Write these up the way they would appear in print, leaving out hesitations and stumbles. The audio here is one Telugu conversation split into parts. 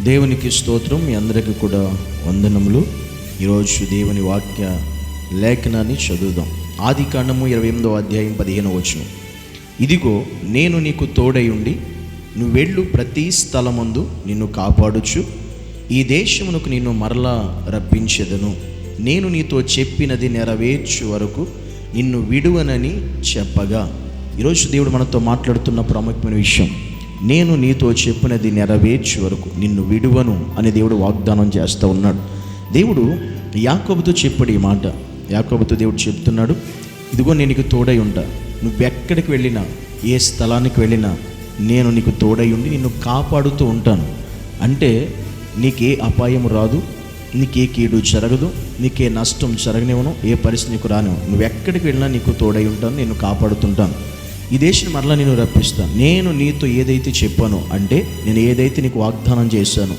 దేవునికి స్తోత్రం. మీ అందరికీ కూడా వందనములు. ఈరోజు దేవుని వాక్య లేఖనాన్ని చదువుదాం. ఆదికాండము 28వ అధ్యాయం 15వ వచనం. ఇదిగో నేను నీకు తోడై ఉండి నువ్వు వెళ్ళు ప్రతి స్థలమందు నిన్ను కాపాడుచు ఈ దేశమునకు నిన్ను మరలా రప్పించెదను. నేను నీతో చెప్పినది నెరవేర్చు వరకు నిన్ను విడువనని చెప్పగా. ఈరోజు దేవుడు మనతో మాట్లాడుతున్న ప్రాముఖ్యమైన విషయం, నేను నీతో చెప్పినది నెరవేర్చు వరకు నిన్ను విడువను అని దేవుడు వాగ్దానం చేస్తూ ఉన్నాడు. దేవుడు యాకోబుతో చెప్పాడు ఈ మాట. యాకోబుతో దేవుడు చెప్తున్నాడు, ఇదిగో నేను నీకు తోడై ఉంటా, నువ్వెక్కడికి వెళ్ళినా ఏ స్థలానికి వెళ్ళినా నేను నీకు తోడై ఉండి నిన్ను కాపాడుతూ ఉంటాను. అంటే నీకే అపాయం రాదు, నీకే కీడు జరగదు, నీకే నష్టం జరగనివ్వను, ఏ పరిస్థితి నీకు రాను. నువ్వెక్కడికి వెళ్ళినా నీకు తోడై ఉంటాను, నేను కాపాడుతుంటాను. ఈ దేశం మరలా నేను రప్పిస్తాను. నేను నీతో ఏదైతే చెప్పానో, అంటే నేను ఏదైతే నీకు వాగ్దానం చేశానో,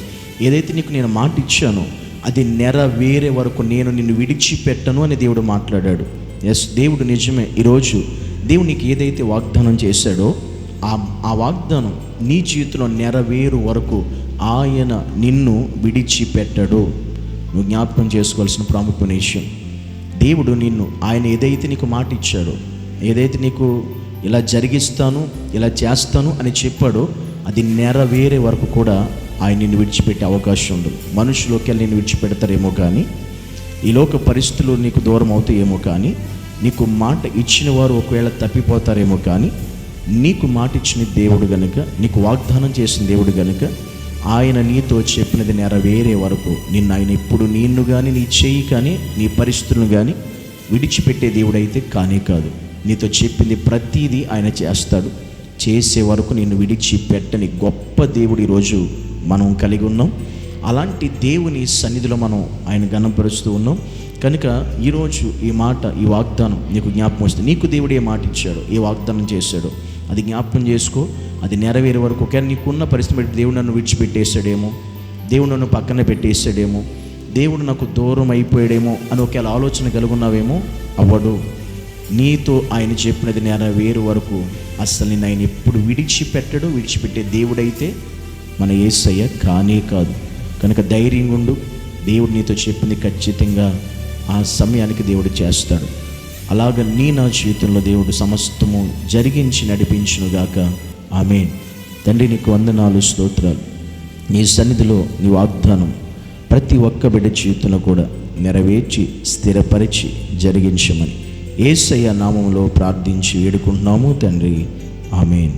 ఏదైతే నీకు నేను మాట ఇచ్చానో అది నెరవేరే వరకు నేను నిన్ను విడిచిపెట్టను అని దేవుడు మాట్లాడాడు. ఎస్, దేవుడు నిజమే. ఈరోజు దేవుడు నీకు ఏదైతే వాగ్దానం చేశాడో ఆ వాగ్దానం నీ జీవితంలో నెరవేరు వరకు ఆయన నిన్ను విడిచిపెట్టడు. నువ్వు జ్ఞాపకం చేసుకోవాల్సిన ప్రాముఖ్యమైన విషయం, దేవుడు నిన్ను ఆయన ఏదైతే నీకు మాట ఇచ్చాడో, ఏదైతే నీకు ఇలా జరిగిస్తాను, ఇలా చేస్తాను అని చెప్పాడో అది నెరవేరే వరకు కూడా ఆయన నిన్ను విడిచిపెట్టే అవకాశం ఉండదు. మనుషులోకి వెళ్ళి నిన్ను విడిచిపెడతారేమో కానీ, ఈ లోక పరిస్థితులు నీకు దూరం అవుతాయేమో కానీ, నీకు మాట ఇచ్చిన వారు ఒకవేళ తప్పిపోతారేమో కానీ, నీకు మాట ఇచ్చిన దేవుడు గనుక, నీకు వాగ్దానం చేసిన దేవుడు గనుక ఆయన నీతో చెప్పినది నెరవేరే వరకు ఆయన ఇప్పుడు నిన్ను కానీ, నీ చెయ్యి కానీ, నీ పరిస్థితులను కానీ విడిచిపెట్టే దేవుడైతే కానే కాదు. నీతో చెప్పింది ప్రతీదీ ఆయన చేస్తాడు. చేసే వరకు నిన్ను విడిచిపెట్టని గొప్ప దేవుడు ఈరోజు మనం కలిగి ఉన్నాం. అలాంటి దేవుని సన్నిధిలో మనం ఆయన ఘనపరుస్తూ ఉన్నాం. కనుక ఈరోజు ఈ మాట, ఈ వాగ్దానం నీకు జ్ఞాపకం వస్తుంది. నీకు దేవుడు ఏ మాట ఇచ్చాడో, ఏ వాగ్దానం చేశాడో అది జ్ఞాపకం చేసుకో. అది నెరవేరే వరకు ఒకవేళ నీకున్న పరిస్థితి బట్టి దేవుడు నన్ను విడిచిపెట్టేశాడేమో, దేవుడు నన్ను పక్కన పెట్టేశాడేమో, దేవుడు నాకు దూరం అయిపోయాడేమో అని ఒకవేళ ఆలోచన కలుగున్నావేమో, అవ్వడు. నీతో ఆయన చెప్పినది నెరవేరు వరకు అసలు నేను ఆయన ఎప్పుడు విడిచిపెట్టడు. విడిచిపెట్టే దేవుడైతే మన యేసయ్య కానే కాదు. కనుక ధైర్యంగా ఉండు. దేవుడు నీతో చెప్పింది ఖచ్చితంగా ఆ సమయానికి దేవుడు చేస్తాడు. అలాగ నా జీవితంలో దేవుడు సమస్తము జరిగించి నడిపించునుగాక. ఆమేన్. తండ్రి, నీకు వందనాలు, స్తోత్రాలు. నీ సన్నిధిలో నీ వాగ్దానం ప్రతి ఒక్క బిడ్డ జీవితంలో కూడా నెరవేర్చి స్థిరపరిచి జరిగించమని యేసయ్య నామములో ప్రార్థించి వేడుకుంటున్నాము తండ్రి. ఆమేన్.